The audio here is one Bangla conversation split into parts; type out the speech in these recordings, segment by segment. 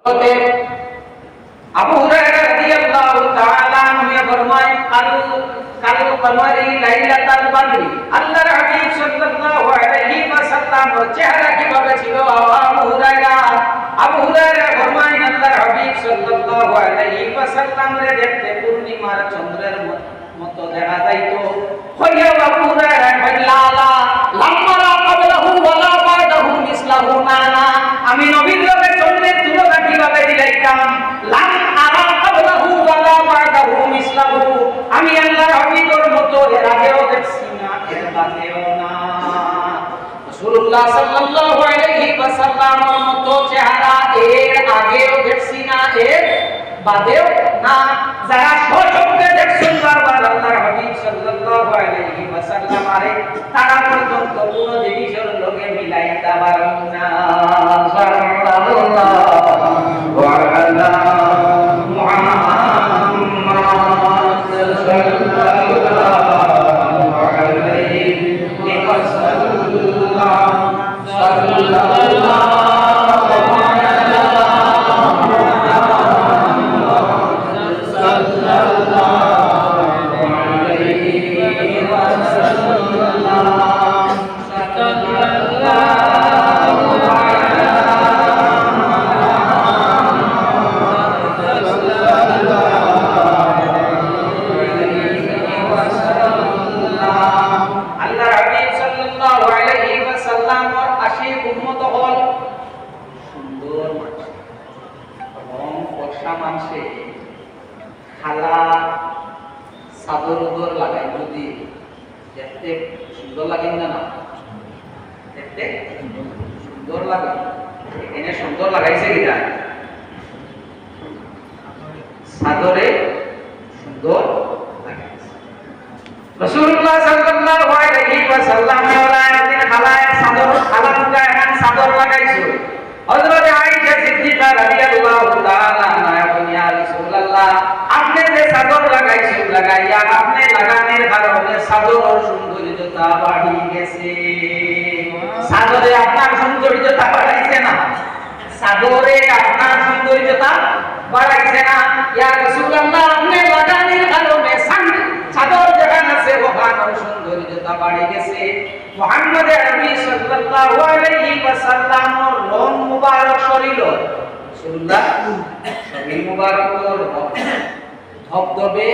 আবু হুরায়রা রাদিয়াল্লাহু তাআলা আনহু ফরমায় কাল কমারি লাইলাতুল বদরি আল্লাহর হাবিব সাল্লাল্লাহু আলাইহি ওয়াসাল্লামের চেহারা কিভাবে ছিল? আবু হুরায়রা ফরমায় আল্লাহর হাবিব সাল্লাল্লাহু আলাইহি ওয়াসাল্লামের দেখতে পূর্ণিমার চন্দ্রের মতো দেখা যাইতো। কইয়া আবু হুরায়রা বললা লাম্মারা ক্বাবলাহু ওয়ালা বাদাহু মিসলাহু না আমি নবীর লগে চন্দ্রের তুলনা কিভাবে দিলাইতাম? লাম আরা ক্বাবলাহু ওয়ালা বাদাহু মিসলাহু আমি আল্লাহর হাবিবের মতো এর আগেও দেখছি না এর বাদেও না। রাসূলুল্লাহ সাল্লাল্লাহু আলাইহি ওয়াসাল্লামের মতো চেহারা এর আগেও দেখছি না এর বাদেও না। যারা সচক্ষে দেখছেন বারবার আল্লাহর হাবিব সাল্লাল্লাহু আলাইহি ওয়াসাল্লাম আরে তারা পর্যন্ত কোনো জিনিসের লগে মিলাইতে পারেন না। সাল্লাল্লাহু আলা মুহাম্মদ সাল্লাল্লাহু আলাইহি ওয়াসাল্লাম সাল্লাল্লাহু খালা চাদর উদর লাগাই যদি দেখতে সুন্দর লাগে না? দেখতে সুন্দর লাগে। এখানে সুন্দর লাগাইছে কিনা? চাদরে সুন্দর লাগাইছে। রাসূলুল্লাহ সাল্লাল্লাহু আলাইহি ওয়াসাল্লাম একদিন খালায় চাদর লাগাইছে। হযরত আয়েশা সিদ্দিকা রাদিয়াল্লাহু তাআলা আনহা বলেন ইয়া রাসূলুল্লাহ আপনি যে চাদর লাগাইছেন লাগাইয়া আপনি লাগানোর কারণে চাদরের সৌন্দর্যতা বাড়ি গেছে। চাদরে আপনার সৌন্দর্যতা বাড়াইছে না? চাদরে আপনার সৌন্দর্যতা বাড়াইছে না? ইয়া রাসূলুল্লাহ আপনি লাগানোর কারণে চাদর যেখানে আছে ওখানে সৌন্দর্যতা বাড়ি গেছে। মুহাম্মদ আরবি সাল্লাল্লাহু আলাইহি ওয়াসাল্লামের রং মুবারক শরীর রাসূলুল্লাহ শরীর মুবারকের ধবধবে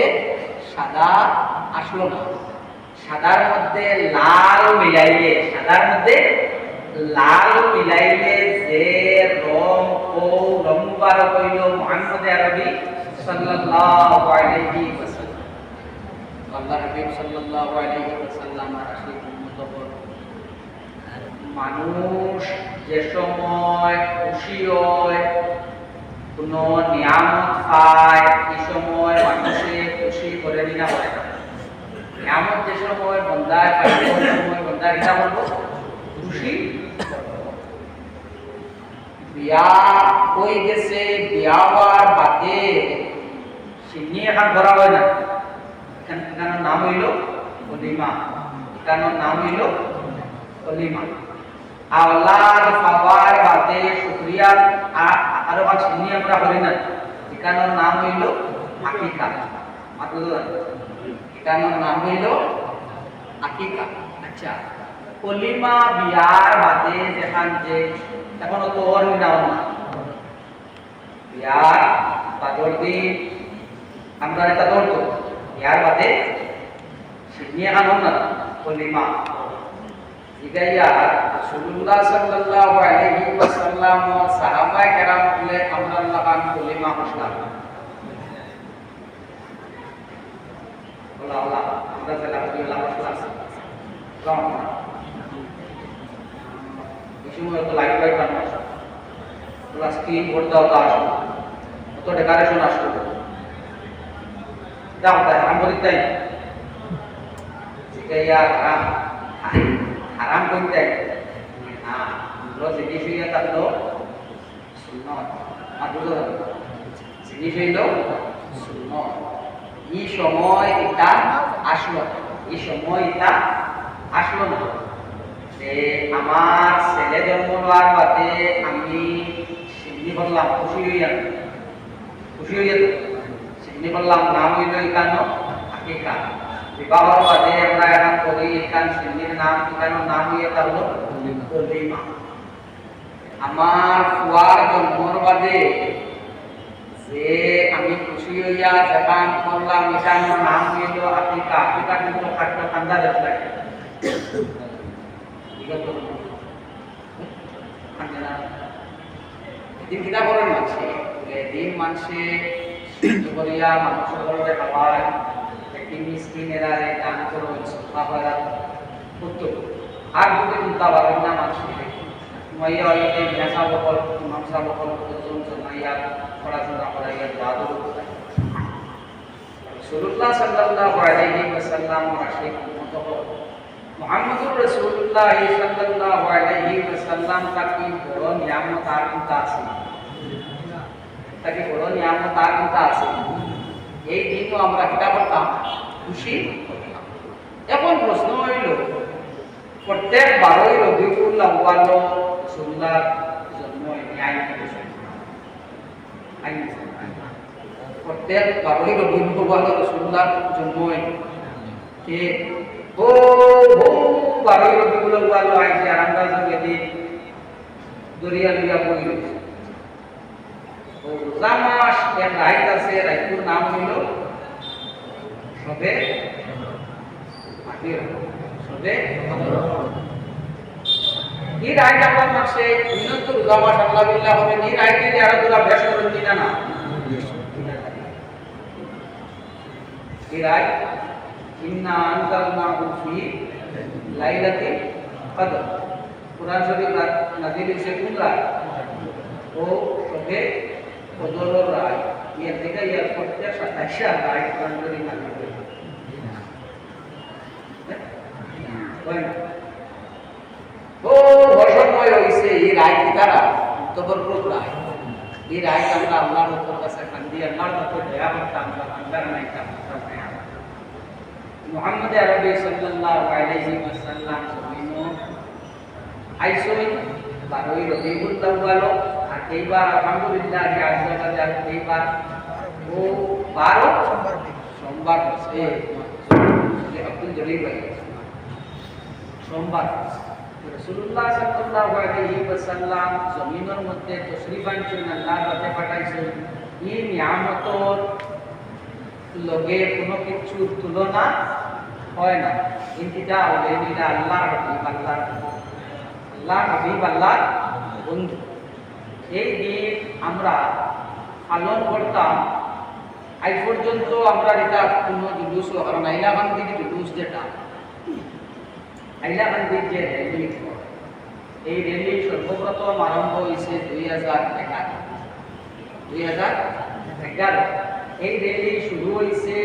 সাদা আসলো না। সাদার মধ্যে লাল মিলাইলে যে রং ও রং মুবারক হইল মুহাম্মদ আরবি সাল্লাল্লাহু আলাইহি ওয়াসাল্লাম। আল্লাহর হাবিব সাল্লাল্লাহু আলাইহি ওয়াসাল্লাম আসলে মানুষ যে সময় খুশি হয়, কোন নিয়ামত পায়, এই সময় মানুষে খুশি করে নিনা হয় না। নিয়ামত যে সময় বন্দায় পায় ওই সময় বন্দায় কিনা বলবো খুশি। বিয়া হয়ে গেছে, বিয়া হওয়ার বাদে সিন্নি এখন ধরা হয় না। এখানের নাম হইল অলিমা। এখানের নাম হইল অলিমা। আওলাদ পাওয়ার বাদে শুকরিয়া আরো কাজ নিয়ে আমরা করি না। এখানের নাম হইল আকিকা। এখানের নাম হইল আকিকা। আচ্ছা, অলিমা বিয়ার বাদে যেখান যে এখন তো ওর নাম না বিয়ার বাদর দিন আমরা এটা ধরতো বিয়ার বাদে নিয়ে আনুন না অলিমা ইগাইয়া রাসূলুল্লাহ সাল্লাল্লাহু আলাইহি ওয়াসাল্লাম ও সাহাবায়ে কেরাম বলে আমরা লাগান অলিমা হোসলা আল্লাহ আল্লাহ আমরা আলহামদুলিল্লাহ হোসলা কম কিছু তো লাইভ বানানো প্লাস স্ক্রিন করতে হতো আসলে কত ডেকোরেশন আসলো দাও তাই আমরা তাই ইগাইয়া haram করতে না রোজ জিনিস হইয়া থাকলো সুন্নাত মাত্র জিনিস হইল সুন্নাত। এই সময় এটা আসলো না যে আমার ছেলে জন্ম হওয়ার বাদে আমি চিনি বললাম খুশি হইয়া চিনি বললাম নাম হইল এখানো আকিকা বিবাহর বাদে আমরা এখন করি এখান চিনির নাম এখানো নাম হইয়া তা হলো অলিমা আমার ফুয়ার জন্মর বাদে যে আমি খুশি হইয়া জাপান করলাম এখানো নাম হইল আকিকা আকিকা কিন্তু খাট্টা ঠান্ডা দেশ লাগে দিন কিনা করেন মানছে দিন মানছে করিয়া মানুষের ঘরে খাওয়ায় একটি মিসকিনেরা দান করো বাবারা করতো আর দুটো চিন্তা পাবেন না মানছে মাইয়া হইতে ভেসা বকল মাংসা বকল ওজন জমাইয়া পড়াশোনা করাইয়া দাদু রাসূলুল্লাহ সাল্লাল্লাহু আলাইহি ওয়াসাল্লাম আশিক মতো মুহাম্মদুর রাসূলুল্লাহ সাল্লাল্লাহু আলাইহি ওয়াসাল্লাম তাকে বড় নিয়ামত আর কিতা আছে তাকে বড় নিয়ামত আর কিতা আছে এই দিনও আমরা কিতা করতাম খুশি হতাম এখন প্রশ্ন হইল প্রত্যেক 12 রবিউল আউয়াল রাসূলুল্লাহ জন্ম ন্যায় করেছেন প্রত্যেক 12 রবিউল আউয়াল রাসূলুল্লাহ জন্ম কে ও 12 রবিউল আউয়াল আইছে আমরা জগতে দরিয়া লইয়া বই রয়েছে ও রোজা মাস এর রাইত আছে রাইতুর নাম হইল সবে আখির সবে এই রাইত আমার মাসে উন্নত রোজা মাস আল্লাহ বিল্লাহ হবে এই রাইতে যে আরো দুরা বেশ করেন কিনা না এই রাইত ইন্না আনজালনাহু ফি লাইলাতিল কদর কুরআন শরীফ নাযিল হইছে কোন রাত ও সবে কদরের রাত এর থেকে এর প্রত্যেক 27 রাত কুরআন শরীফ নাযিল হইছে ও বর্ষময় হইছে এই রাত কি তারা তবররুক রাত এই রাত আমরা আল্লাহর কাছে কান্দি আল্লাহর কাছে দয়া করতাম আল্লাহর নাইতা মুহাম্মদ আরবি সাল্লাল্লাহু আলাইহি ওয়াসাল্লাম জমিনো আইসোই 12 রবিউল আউয়াল আর এইবার আলহামদুলিল্লাহ আজ্জা ওয়া জাল এইবার ও 12 সোমবার আছে যে আব্দুল জলিল ভাই সোমবার রাসূলুল্লাহ সাল্লাল্লাহু আলাইহি ওয়াসাল্লাম জমিনের মধ্যে তশরিফ আনছেন আল্লাহর রাতে পাঠাইছেন এই নিয়ামতর লগে কোনো কিছুর তুলনা হয় না ইনতিটা আউলিয়া আল্লাহর হাবিব আল্লাহর বন্ধু এই দিন আমরা পালন করতাম আজ পর্যন্ত আমরা এটা কোনো জুলুস কারণ হাইলাকান্দির জুলুস যেটা হাইলাকান্দির যে র্যালি এই র্যালি সর্বপ্রথম আরম্ভ হয়েছে 2011 এই র্যালি শুরু হয়েছে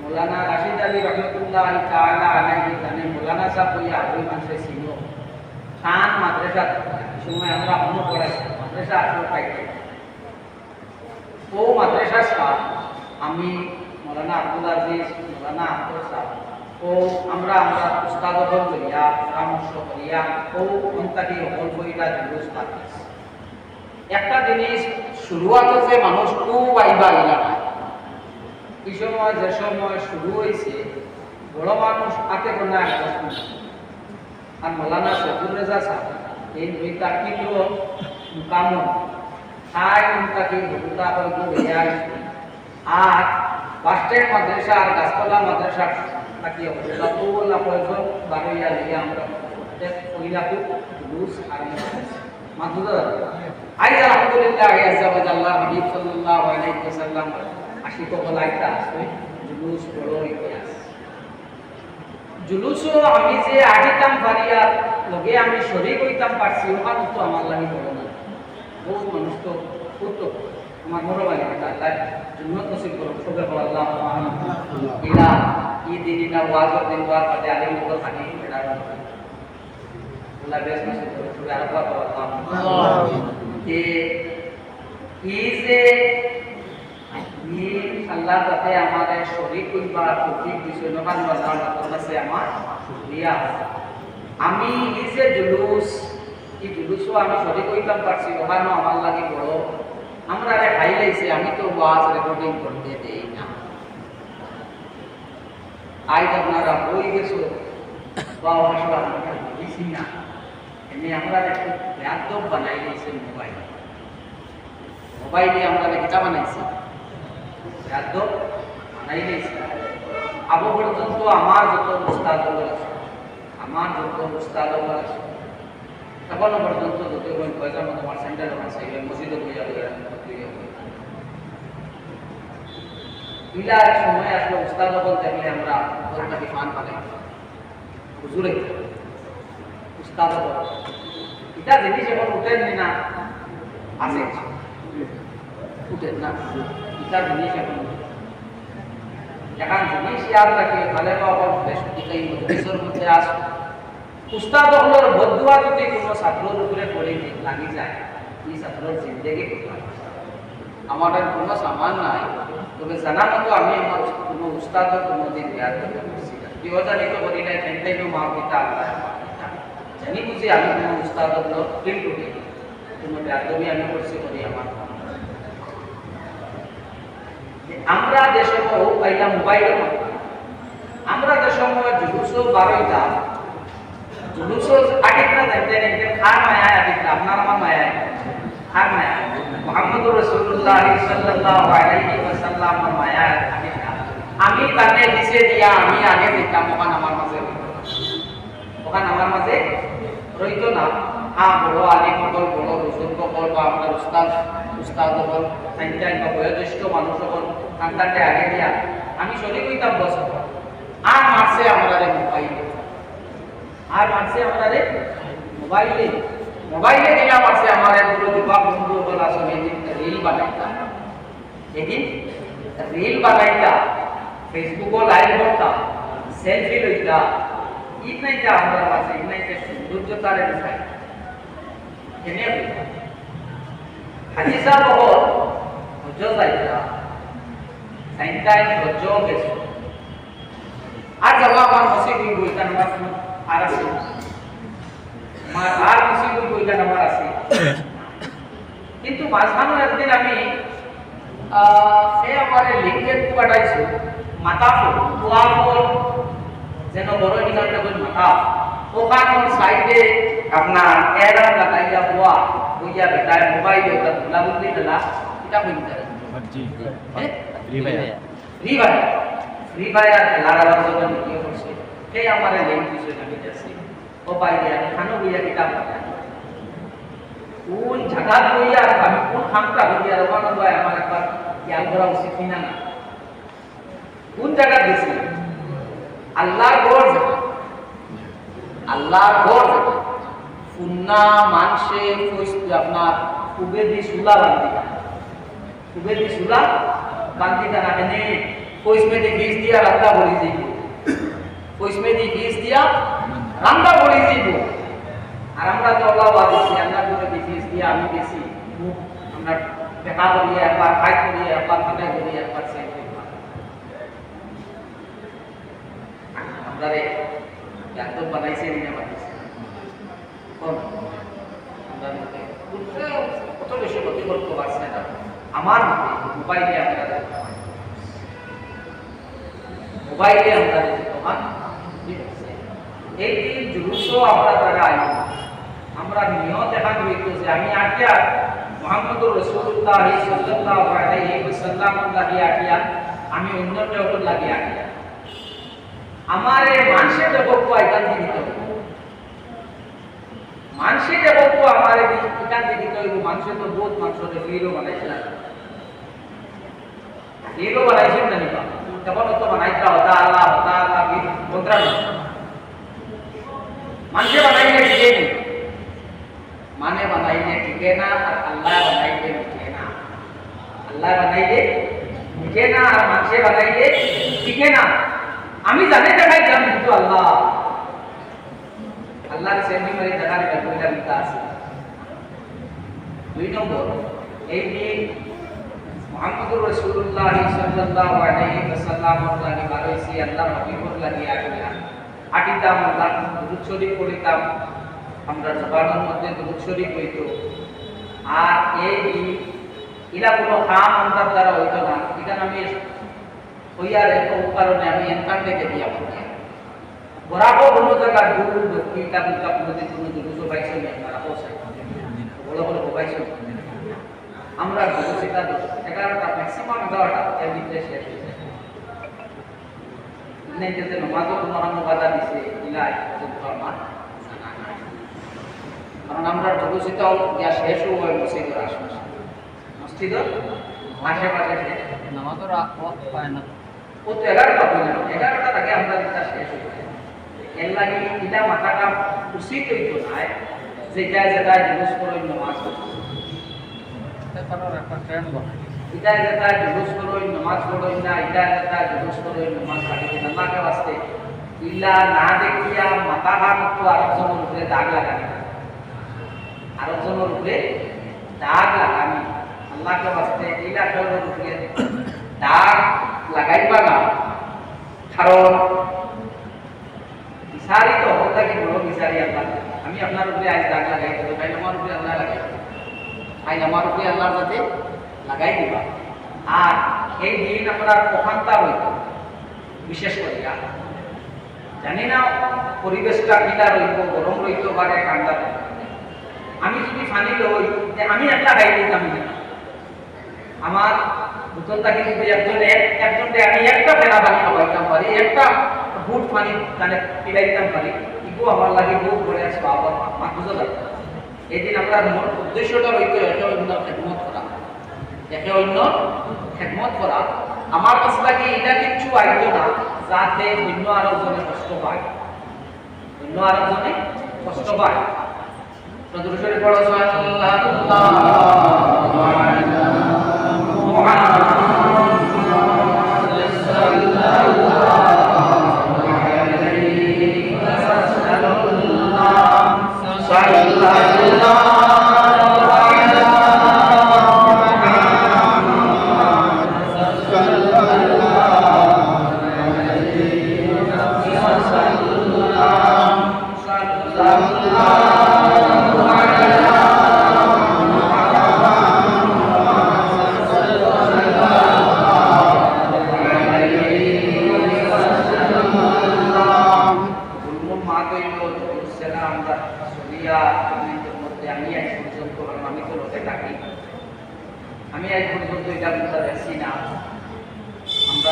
মৌলানা রাশিদ আলী রহমতুল্লাহ তাআলা আলাইহি জানে মৌলানা সাহেব ওই আবুল মানুষে ছিল খান মাদ্রাসা সময় আমরা অন্য পড়াই মাদ্রাসা আসলে পাইছি ও মাদ্রাসা সাহেব আমি মৌলানা আব্দুল আজিজ মৌলানা আব্দুল সাহেব ও আমরা উস্তাদ হল লইয়া পরামর্শ করিয়া ও অন্তাকি হল বইটা জুলুস পাঠিয়েছি একটা জিনিস শুরুয়াতে যে মানুষ খুব আইবা এলাকায় এই সময় যে সময় শুরু হয়েছে বড় মানুষ হাতে গোনা আর মৌলানা শফিউর রেজা সাহেব এই দুইটা কিলো কামন তাই তাকে ভূতা হইল লইয়া আর বাস্টেড মাদ্রাসা আর গাছতলা মাদ্রাসা তাকে অবলা প্রয়োজন বারোইয়া লইয়া আমরা কইলাকু জুলুস আর মাদুদা আই আলহামদুলিল্লাহ আজ্জা ওয়া জাল্লা হাবিব সাল্লাল্লাহু আলাইহি ওয়াসাল্লাম আশিক বলাইতা আছে জুলুস বড় ইতিহাস জুলুসও আমি যে আগিতাম পারিয়া লগে আমি শরীক হইতাম পারছি ওখানে তো আমার লাগি বড় না বহু মানুষ তো করতো আমার বড় ভাই আল্লাহ জন্নত নসিব করুক সবে বল আল্লাহ ইলা ঈদিনা ওয়াজর দিন ওয়ার পাতে আলিম তো থাকি এটা আল্লাহ বেশ নসিব করুক সবে আল্লাহ বল আল্লাহ যে আল্লাহ তাতে আমাদের শরীক কইবা তৌফিক দিছেন আল্লাহর কাছে আমার শুকরিয়া আমি এই যে জুলুস এই জুলুসও আমি সঠিক কইতাম পারছি ওখানে আমার লাগে বড় আমরা আরে খাই লাইছে আমি তো ওয়াজ রেকর্ডিং করতে দেই না আজ আপনারা বই গেছো বা ভাষা বুঝি না এমনি আমরা একটু ব্যাধব বানাই দিয়েছে মোবাইলে আমরা কিতা বানাইছি ব্যাধব বানাই দিয়েছি আবু পর্যন্ত আমার যত উস্তাদ আছে এখনো পর্যন্ত যত পয়সা মতো আমার সেন্টার আছে মসজিদে পূজা করে মিলার সময় আসলে উস্তাদ যখন দেখলে আমরা ওরটাকে ফান পালে হুজুরে উস্তাদ এটা জিনিস এখন উঠেননি না আছে উঠেন না এটা জিনিস এখন এখন জিনিস ইয়াদ রাখে তাহলে তো আবার বেশ দিকেই মজলিসের মধ্যে আসো উস্তাদ হলোর বদুয়া যদি কোনো ছাত্রের উপরে পড়ে লাগি যায় এই ছাত্রের জিন্দগি আমার কোনো সামান নাই তবে জানা মতো আমি আমার কোনো উস্তাদ কোনোদিন ইয়াদ করতে পারছি না বিহজানিত করি নাই সেন্টাইনো মা পিতা আল্লাহ জানি বুঝি আমি কোনো উস্তাদ হলো ফিল করি কোনো ব্যাধবি আমি করছি করি আমার আমরা যে সময় পাইলা মোবাইলের মাধ্যমে আমরা যে সময় জুলুসও বারোইটা জুলুসও আটিকটা দেখতেন একদিন খার মায়া আটিকটা আপনার আমার মায়া খার মায়া মুহাম্মদুর রাসূলুল্লাহ সাল্লাল্লাহু আলাইহি ওয়াসাল্লামের মায়া আটিকটা আমি তাকে দিছে দিয়া আমি আগে দেখতাম ওখানে আমার মাঝে রইতো না হ্যাঁ বড় আলিম বল বড় বুজুর্গ বল বা আপনার উস্তাদ বল সাইন্টাইন বা বয়োজ্যেষ্ঠ মানুষ বল সন্তানকে আগে দিয়া আমি শরীর হইতাম বস আর মারছে আমরা মোবাইলে দিয়া মারছে আমার পুরো যুবক বন্ধু বল আসলে এদিন রিল বানাইতা ফেসবুকও লাইভ করতাম সেলফি লইতা ইতনাইটা আমরা মাঝে ইতনাইটা সৌন্দর্যতারে দেখাই এনে হাদিসা বহর হজ্জ যাইতা সাইন্টাইন হজ্জ গেছে আর যাওয়া আমার মুসিবত বইতা নামার আর আছে আর মুসিবত বইতা নামার আছে কিন্তু মাঝখানে একদিন আমি সে আমার লিঙ্কের পাঠাইছো মাথা ফুল যেন বড় নিকালটা বই মাথা ওখানে সাইডে আপনার এরাম লাগাইয়া বুয়া বুইয়া বেটায় মোবাইল ওটা ধুলা বুঝলি দিলা এটা হইতে পারে জি ফ্রি ফায়ার খেলার জন্য কি করছে এই আমার লিঙ্ক বিষয় আমি যাচ্ছি ও বাইরে আমি খানো বুইয়া কিতাব কোন জায়গা বুইয়া আমি কোন খামটা বুইয়া রওনা হয় আমার একবার খেয়াল করা উচিত কিনা না কোন জায়গা দিছি আল্লাহর ঘর ফুন্না মানসে আপনার কুবেদি সুলা বান্দি না কেনে কইসমে দি বীজ দিয়া রান্না বলি দিব আর আমরা তো আল্লাহ ওয়াদিছি আমরা করে দি বীজ দিয়া আমি বেশি আমরা দেখা করি একবার খাই করি একবার খাটাই করি একবার সে আপনারে এত বানাইছে নিয়ে বানাইছে কত বেশি ক্ষতি করতে পারছে না আমার মোবাইলে আমরা তোমার এই জুলুসও আমরা তারা আমরা নিয়ত দেখা হইতো যে আমি আজ্ঞা মুহাম্মদুর রাসূলুল্লাহ সাল্লাল্লাহু আলাইহি ওয়াসাল্লাম লাগিয়া আজ্ঞা আমি অন্য কেউ লাগিয়া আজ্ঞা আমারে মানুষের জগৎ এখান থেকে দিতে মানুষের জগৎ আমারে এখান থেকে দিতে হইব মানুষের তো বহুত মানুষের হিরো বানাইছেন না নিবা তখন তো বানাইতা হতা আল্লাহ মন্ত্রা মানুষে বানাইলে ঠিকে নেই মানে বানাইলে ঠিকে না আর আল্লাহ বানাইলে ঠিকে না আর মানুষে বানাইলে ঠিকে না আমি জানি দেখাই জানি কিন্তু আল্লাহর সেন্ডিং এর দেখার কইলা লিখা আছে 2 নম্বর এই যে মুহাম্মদুর রাসূলুল্লাহ সাল্লাল্লাহু আলাইহি ওয়াসাল্লাম লাগি বারইছি আল্লাহর হাবিবুর লাগি আটিতাম আল্লাহ দুরূদ শরীফ পড়িতাম আমরা জবানের মধ্যে দুরূদ শরীফ হইতো আর এই ইলা কোনো কাম আমার দ্বারা হইতো না এখানে আমি হইয়ার এত কারণে আমি এনকান থেকে দিয়া বলি বরাবর কোনো জায়গা দূর দক্ষিণটা কিন্তু আপনাদের কোনো দুরূদ পাইছেন না আপনারা বসে বড় বড় পাইছেন আমরা দুরূদটা 11টা ম্যাক্সিমাম 11টা এর ভিতরে শেষ হয়ে যায় নেজেতে নমাজও কোনো বাধা দিছে ইলাই আমার কারণ আমরা দুরূদটাও ইয়া শেষ হয় মসজিদের আশপাশে মসজিদের আশেপাশে নামাজের ওয়াক্ত পায় না ও তো 11টা হয় না 11টার আগে আমরা এটা শেষ হয়ে যায় এর লাগে এটা মাথাটা উচিত হইতো না যেটা যেটা জিনিস করে নামাজ তারপর একটা ট্রেন্ড বানাই এটা যেটা জিনিস করে নামাজ পড়ই না এটা যেটা জিনিস করে নামাজ পড়ি না নামাকে वास्ते ইল্লা না দেখিয়া মাথাটা মতো আরেকজনের উপরে দাগ লাগানি আরেকজনের উপরে দাগ লাগানি আল্লাহকে वास्ते ইলা শরীরের উপরে দাগ লাগাইবা না কারণ বিচারি তো হতা কি বড় বিচারি আল্লাহ আমি আপনার উপরে আজ দাগ লাগাই দেব ভাই আমার উপরে আল্লাহ লাগাই ভাই আমার উপরে আল্লাহর সাথে লাগাই দিবা আর এই দিন আমরা প্রকান্তা হইতো বিশেষ করে জানি না পরিবেশটা কিটা রইব গরম রইতো পারে ঠান্ডা আমি যদি ফানি লই যে আমি একটা গাই দিতাম না আমার বোতলটা কিন্তু একজনকে আমি একটা ফেনা পানি খাওয়াইতাম পারি একটা বুট পানি কানে পিলাইতাম পারি ইগো আমার লাগে বহু করে আসবো আবার মা বুঝো না এই দিন আমরা উদ্দেশ্যটা রইতো একে অন্য খেদমত করা একে অন্য খেদমত করা আমার কাছে লাগে এটা কিচ্ছু আইতো না যাতে অন্য আরো জনে কষ্ট পায় অন্য আরো জনে কষ্ট পায় সদরুশরী পড়ো সাল্লাল্লাহু আলাইহি আমি আজ পর্যন্ত এটা বুঝতে পারছি না আমরা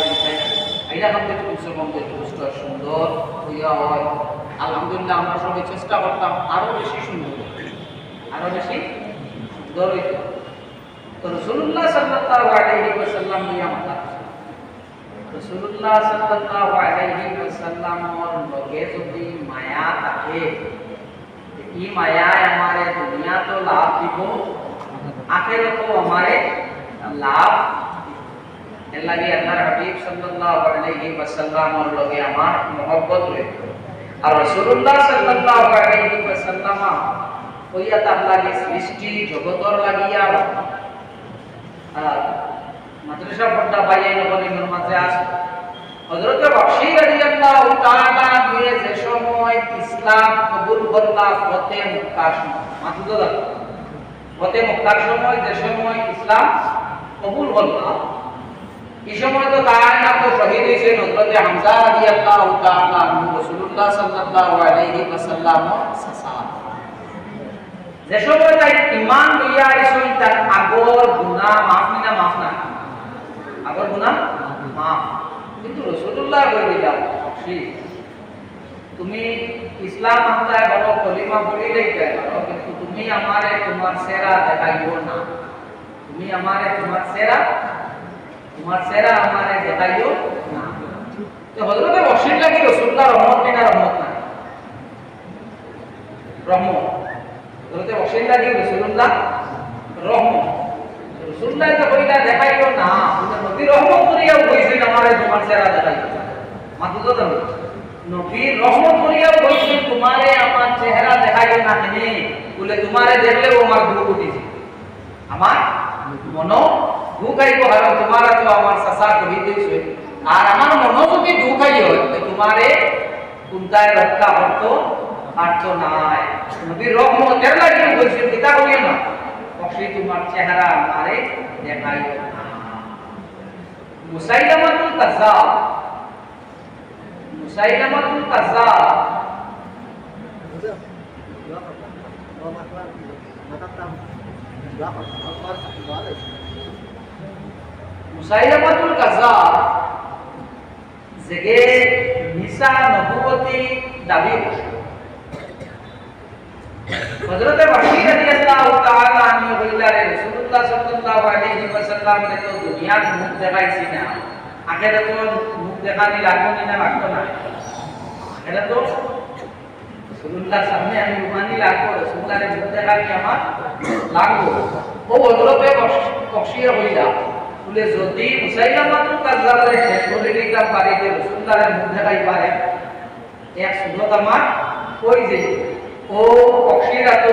এটা আমাদের কমসে সুন্দর হইয়া হয় আলহামদুলিল্লাহ আমরা সবাই চেষ্টা করতাম আরো বেশি সুন্দর হইত তো রাসূলুল্লাহ সাল্লাল্লাহু আলাইহি ওয়াসাল্লাম নিয়ামত রাসূলুল্লাহ সাল্লাল্লাহু আলাইহি ওয়াসাল্লাম লগে যদি মায়া থাকে এই মায়ায় हमारे दुनिया तो लाभ দিব आखिरत को हमारे लाभ लगे अल्लाह हबीब सल्लल्लाहु अलैहि वसल्लम और लोगे हमार मोहब्बत हुए और রাসূলুল্লাহ সাল্লাল্লাহু আলাইহি ওয়াসাল্লাম ওইয়া তাআলা के সৃষ্টি জগতর লাগিয়া মাদ্রাসা পড়তা বাইয়ে নবীর মাঝে আসে হযরত বকশী রাদিয়াল্লাহু তাআলা দিয়ে যে সময় ইসলাম কবুল করলা ফতে মক্কার সময় মাতুদা ফতে মক্কার সময় যে সময় ইসলাম কবুল করলা এই সময় তো কায়নাত তো শহীদ হইছেন হযরত হামজা রাদিয়াল্লাহু তাআলা রাসূলুল্লাহ সাল্লাল্লাহু আলাইহি ওয়াসাল্লাম সাসা যে সময় তাই ঈমান লইয়া আইছেন তার আগর গুনাহ মাফ না মাফ না আগর গুনাহ মাফ কিন্তু রাসূলুল্লাহ বলে দিলাম তুমি ইসলাম আনতে বলো কলিমা বলিলেই পারো কিন্তু তুমি আমারে তোমার সেরা দেখাইও না তুমি আমারে তোমার সেরা আমারে দেখাইও না তো হযরত বশির লাগি রাসূলুল্লাহ রহমত না রহমত না রহমত হযরত বশির লাগি রাসূলুল্লাহ রহমত রাসূলুল্লাহ তো কইলা দেখাইও না নবী রহমত করিয়াও কইছেন আমারে তোমার সেরা দেখাইও মাত্র তো নবী রহমত করিয়াও কইছেন তোমারে আমার চেহারা দেখাইও না কেন বলে তোমারে দেখলে ও আমার দুঃখ উঠিছে আমার মনো দুখাইব কারণ তোমারা তো আমার সাসা কই দিয়েছে আর আমার মনো যদি দুখাই হয় তোমারে কোনটায় রক্ষা করতো আর তো নাই নবীর রহমতের লাগি বলছেন কিতা করিও না কখনো তোমার চেহারা আমারে দেখাইও না মুসাইলামাতুল কাজ্জাব মুসাইলামাতুল কাজ্জাব জেগে মিসা নবুয়তি দাবি করছে হযরত বশীর রাদিয়াল্লাহু তাআলা আনহু বললেন রাসূলুল্লাহ সাল্লাল্লাহু আলাইহি ওয়াসাল্লাম নে তো দুনিয়ার মুখ দেখাইছি না আখেরে তো মুখ দেখানি লাগবে না লাগতো না এটা তো রাসূলুল্লাহ সামনে আমি রুমানি লাগবো রাসূলুল্লাহর মুখ দেখানি আমার লাগবো ও হযরত বশীর হইলা বলে যদি মুসাইলামাতুল কাজ্জাবের শেষ করে দিতাম পারে যে রাসূলুল্লাহর মুখ দেখাই পারে এক সুন্নত আমার কই যে ও বশীরা তো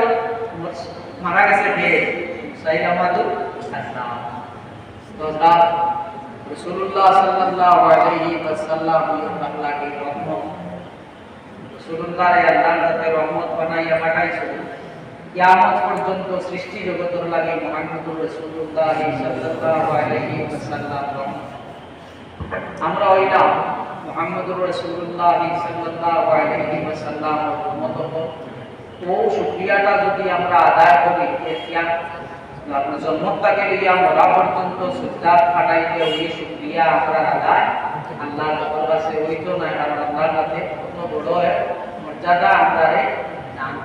মারা গেছে কে মুসাইলামাতুল কাজ্জাব তো তার রাসূলুল্লাহ সাল্লাল্লাহু আলাইহি ওয়াসাল্লাম আল্লাহকে রহমত রাসূলুল্লাহর আল্লাহর কাছে রহমত বানাইয়া পাঠাইছেন কিয়ামত পর্যন্ত সৃষ্টি জগতের লাগি মুহাম্মদুর রাসূলুল্লাহ সাল্লাল্লাহু আলাইহি ওয়াসাল্লাম আমরা হইলা মুহাম্মদুর রাসূলুল্লাহ সাল্লাল্লাহু আলাইহি ওয়াসাল্লাম উম্মত ও শুকরিয়াটা যদি আমরা আদায় করি আপনার জন্মটাকে লিয়ে আমরা পর্যন্ত সুদ্দাত ফাটাইতে ওই শুকরিয়া আমরা আদায় আল্লাহর কাছে হইতো না কারণ আল্লাহর কাছে কত বড় মর্যাদা আমরা দান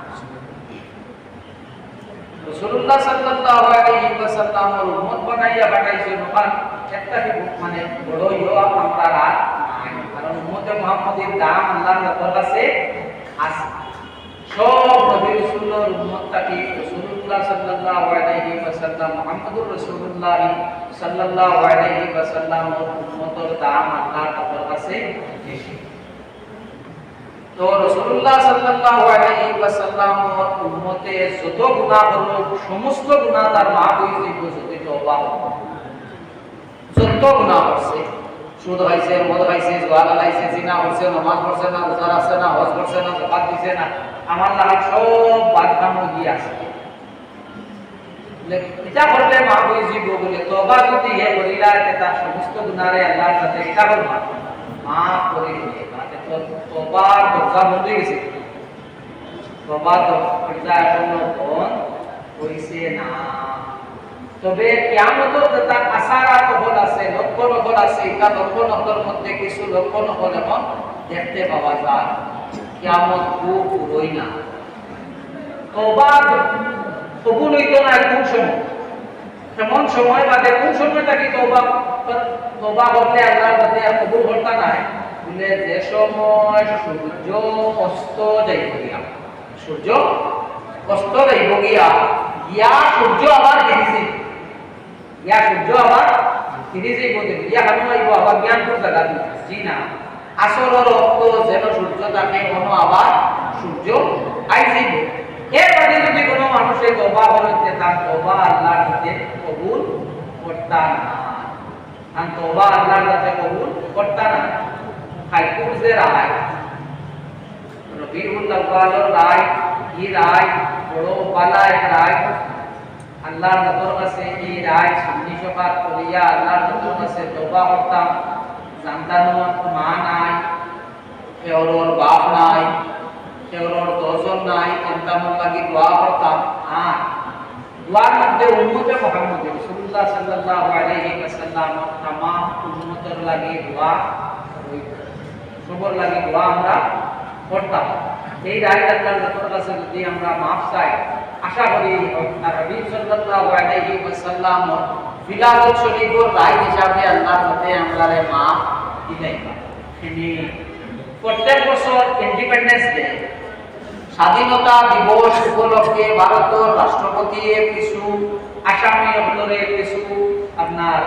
রাসূলুল্লাহ সাল্লাল্লাহু আলাইহি ওয়াসাল্লামের উম্মত বানাইয়া পাঠাইছেন একটা মানে বড় ইও আমরা রাত কারণ উম্মতে মুহাম্মাদের দাম আল্লাহর কাছে আছে সব নবী রাসূলের উম্মতটাকে রাসূলুল্লাহ সাল্লাল্লাহু আলাইহি ওয়াসাল্লাম মুহাম্মদুর রাসূলুল্লাহ সাল্লাল্লাহু আলাইহি ওয়াসাল্লামের উম্মতের দাম আল্লাহর কাছে বেশি তো রাসূলুল্লাহ সাল্লাল্লাহু আলাইহি ওয়াসাল্লামের উম্মতে যত গুনাহ করব সমস্ত গুনাহ তার মাফ হয়ে যাবে যদি তওবা যত গুনাহ করছে সুদ খাইছে মদ খাইছে জুয়া লাগাইছে জিনা করছে নামাজ পড়ছে না রোজা রাখছে না হজ করছে না যাকাত দিছে না আমার লাগা সব বাদকামো গিয়ে আছে এটা করলে মাফ হয়ে যাবে বলে তওবা যদি হে করিলা তার সমস্ত গুনাহরে আল্লাহর কাছে এটা করবা মাফ করে দিবে তওবার দরজা বন্ধ হয়ে গেছে তওবার দরজা এখনো বন্ধ হইছে না তবে কিয়ামতের যেটা আসারাত হল আছে লক্ষণ হল আছে এটা লক্ষণের মধ্যে কিছু লক্ষণ হল এখন দেখতে পাওয়া যায় কিয়ামত পুরোই না তওবা কবুল হইতো না কোন সময় এমন সময় বাদে কোন সময় থাকি তওবা করলে আল্লাহর কাছে কবুল হতা না বলে যে সময় সূর্য অস্ত যাইব গিয়া সূর্য অস্ত যাইব গিয়া সূর্য আবার ফিরিছে সূর্য আবার ফিরে যাইব ইয়া কেন আইব আবার জ্ঞানপুর জায়গা জি না আসলের অর্থ যেন সূর্য থাকে কোনো আবার সূর্য আই যাইব এর বাদে যদি কোনো মানুষের তওবা হইতে তার তওবা আল্লাহর কাছে কবুল করতা না আর তওবা আল্লাহর কাছে কবুল করতা না হাইকোর্ট যে রায় রবিউল আউয়ালের রায় এই রায় বড় বালা এক রায় আল্লাহর নবীর কাছে এই রায় সুন্নি সকাত করিয়া আল্লাহর নবীর কাছে তওবা করতাম জানতানো মা নাই কেউর বাপ নাই কেউর দর্শন নাই এমন লাগি দোয়া করতাম আর দোয়ার মধ্যে উম্মতে মুহাম্মদ রাসূলুল্লাহ সাল্লাল্লাহু আলাইহি ওয়াসাল্লাম तमाम উম্মতের লাগি দোয়া সবার লাগি দোয়া আমরা করতাম এই রায় আল্লাহর নবীর কাছে যদি আমরা maaf চাই আশা করি নবী সাল্লাল্লাহু আলাইহি ওয়াসাল্লাম বিলাদত শরীফের রায় হিসাবে আল্লাহর কাছে আমরারে maaf দিলাইবা তিনি প্রত্যেক বছর ইন্ডিপেন্ডেন্স ডে স্বাধীনতা দিবস উপলক্ষে ভারতের রাষ্ট্রপতি কিছু আসামি হলরে কিছু আপনার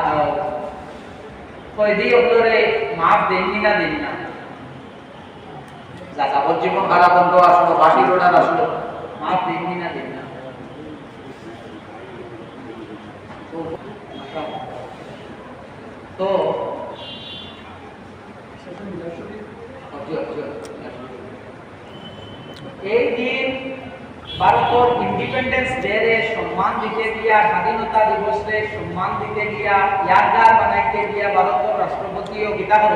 কয়েদি হলরে maaf দেননি না যা যাবজ্জীবন কারাদণ্ড আসলো বাকি রোডার আসলো maaf দেননি না তো এই দিন ভারতের ইন্ডিপেন্ডেন্স ডে রে সম্মান দিতে গিয়া, স্বাধীনতা দিবস রে সম্মান দিতে গিয়া, ইয়াদগার বানাইতে গিয়া ভারতের রাষ্ট্রপতি ও গীতা হল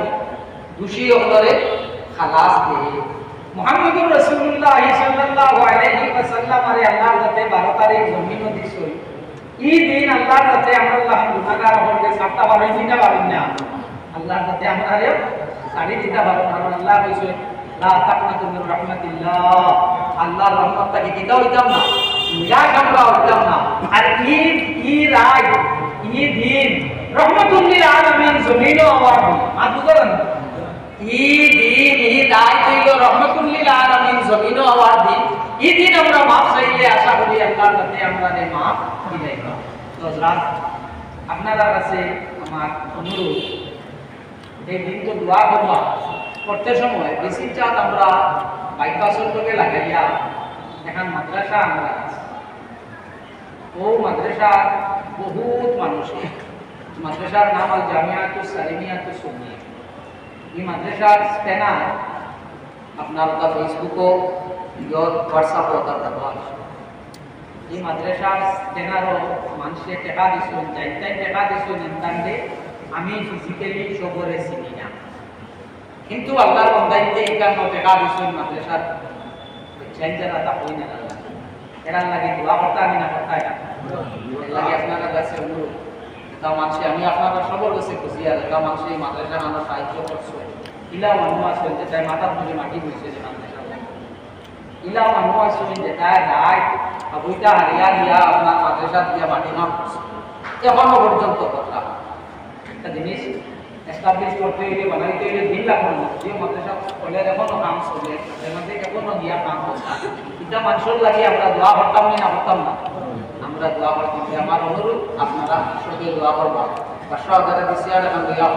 দোষী হলরে খালাস দিয়ে মুহাম্মদুর রাসূলুল্লাহ সাল্লাল্লাহু আলাইহি ওয়াসাল্লাম আরে আল্লাহর কাছে ভারতের এই জমিন দিছই। এই দিন আল্লাহর কাছে আমরা আল্লাহ গুনাহগার হলে সাতটা বারোই দিনটা পাবেন না, আল্লাহর কাছে আমরা সাড়ে দিতে পারবো না। আল্লাহ কইছে লা তাকনাতু মির রাহমাতিল্লাহ, আল্লাহর রহমত থেকে দিতে হইতাম না, নিরাশ আমরা হইতাম না। আর ঈদ রাত ঈদ দিন রহমাতুল লিল আলামিন জমিন ও আমার আর বুঝলেন ঈদ রাত হইল রহমাতুল লিল আলামিন জমিন ও আমার দিন। এই দিন আমরা মাফ চাইলে আশা করি আল্লাহর কাছে আমরা মাফ দিই। তো হযরত আপনারা কাছে আমার অনুরোধ, এই দিন তো দোয়া করবা করতে সময় বেশি চাঁদ আমরা বাইপাসের লোকে লাগাইয়া এখন মাদ্রাসা আমরা আছে। ও মাদ্রাসা বহুত মানুষ, মাদ্রাসার নাম আল জামিয়াতুস সালিমিয়াতুস সুন্নিয়া। এই মাদ্রাসার স্ক্যানার আপনার ফেসবুকও হোয়াটসঅ্যাপও দেওয়া আছে। এই মাদ্রাসার স্ক্যানারও মানুষে টাকা দিচ্ছেন, চাইতাই টাকা দিচ্ছেন ইন্টারনেটে। আমি ফিজিক্যালি সবরে চিনি না, কিন্তু আল্লাহর বন্দাইতে একান্ন টাকা দিচ্ছেন মাদ্রাসার চেঞ্জারা তা হই না এরা লাগে দোয়া করতে আমি না করতে এটা লাগে আপনারা কাছে অনুরোধ। তা মানুষে আমি আপনারা সবার কাছে খুশি আর তা মানুষে এই মাদ্রাসা আমরা সাহায্য করছে। ইলা মানুষ আছে যে তাই মাথার মধ্যে মাটি হয়েছে যে মাদ্রাসা ইলা মানুষ আছে যে তাই রায় বইটা হারিয়া দিয়া আপনার মাদ্রাসা দিয়া মাটি না করছে। এখনো পর্যন্ত কথা একটা জিনিস এস্টাবলিশ করতে হইলে বানাইতে হইলে দিন লাগবে না। যে মাদ্রাসা করলে এখনো কাম চলে, সেখানে এখনো গিয়া কাম করছে। এটা মানুষের লাগে আমরা দোয়া করতাম না করতাম না, আমরা দোয়া করতাম। আমার অনুরোধ আপনারা সবাই দোয়া করবা। 5,000 টাকা দিছি আর এখন দোয়া